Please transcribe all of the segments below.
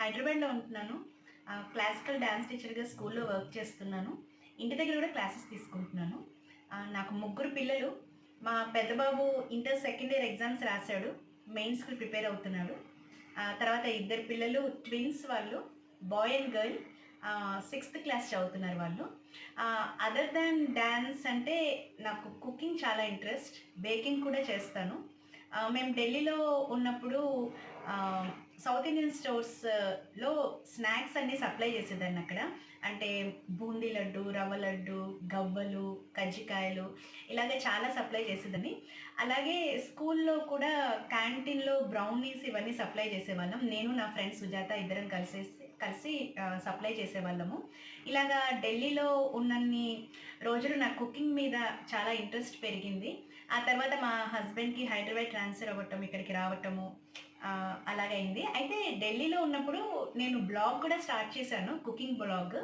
హైదరాబాద్లో ఉంటున్నాను. Classical dance టీచర్గా స్కూల్లో వర్క్ చేస్తున్నాను. ఇంటి దగ్గర కూడా క్లాసెస్ తీసుకుంటున్నాను. నాకు ముగ్గురు పిల్లలు. మా పెద్ద బాబు ఇంటర్ సెకండ్ ఇయర్ ఎగ్జామ్స్ రాశాడు. మెయిన్స్కి ప్రిపేర్ అవుతున్నాడు. తర్వాత ఇద్దరు పిల్లలు ట్విన్స్, వాళ్ళు boy and girl. Sixth class చదువుతున్నారు వాళ్ళు. అదర్ దాన్ డ్యాన్స్ అంటే నాకు కుకింగ్ చాలా ఇంట్రెస్ట్. బేకింగ్ కూడా చేస్తాను. మేము ఢిల్లీలో ఉన్నప్పుడు సౌత్ ఇండియన్ స్టోర్స్లో స్నాక్స్ అన్నీ సప్లై చేసేదాన్ని అక్కడ. అంటే బూందీ లడ్డు, రవ్వ లడ్డు, గవ్వలు, కజ్జికాయలు ఇలాగే చాలా సప్లై చేసేదాన్ని. అలాగే స్కూల్లో కూడా క్యాంటీన్లో బ్రౌనీస్ ఇవన్నీ సప్లై చేసేవాళ్ళం. నేను నా ఫ్రెండ్ సుజాత ఇద్దరం కలిసి సప్లై చేసేవాళ్ళము. ఇలాగా ఢిల్లీలో ఉన్నన్ని రోజులు నా కుకింగ్ మీద చాలా ఇంట్రెస్ట్ పెరిగింది. ఆ తర్వాత మా హస్బెండ్కి హైదరాబాద్ ట్రాన్స్ఫర్ అవ్వటం, ఇక్కడికి రావటము అలాగైంది. అయితే ఢిల్లీలో ఉన్నప్పుడు నేను బ్లాగ్ కూడా స్టార్ట్ చేశాను, cooking blog,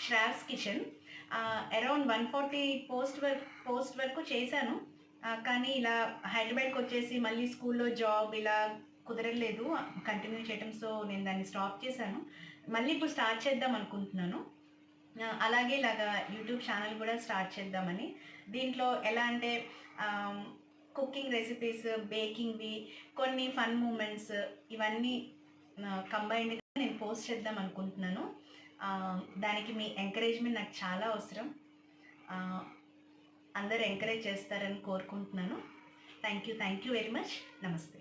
Shravs kitchen. Around 140 post వరకు చేశాను. కానీ ఇలా హైదరాబాద్కి వచ్చేసి మళ్ళీ స్కూల్లో జాబ్ ఇలా కుదరలేదు కంటిన్యూ చేయటం. సో నేను దాన్ని స్టాప్ చేశాను. మళ్ళీ ఇప్పుడు స్టార్ట్ చేద్దాం అనుకుంటున్నాను. అలాగే ఇలాగా యూట్యూబ్ ఛానల్ కూడా స్టార్ట్ చేద్దామని. దీంట్లో ఎలా అంటే కుకింగ్ రెసిపీస్, బేకింగ్వి, కొన్ని ఫన్ మూమెంట్స్ ఇవన్నీ కంబైన్డ్గా నేను పోస్ట్ చేద్దాం అనుకుంటున్నాను. దానికి మీ ఎంకరేజ్మెంట్ నాకు చాలా అవసరం. అందరూ ఎంకరేజ్ చేస్తారని కోరుకుంటున్నాను. Thank you very much. నమస్తే.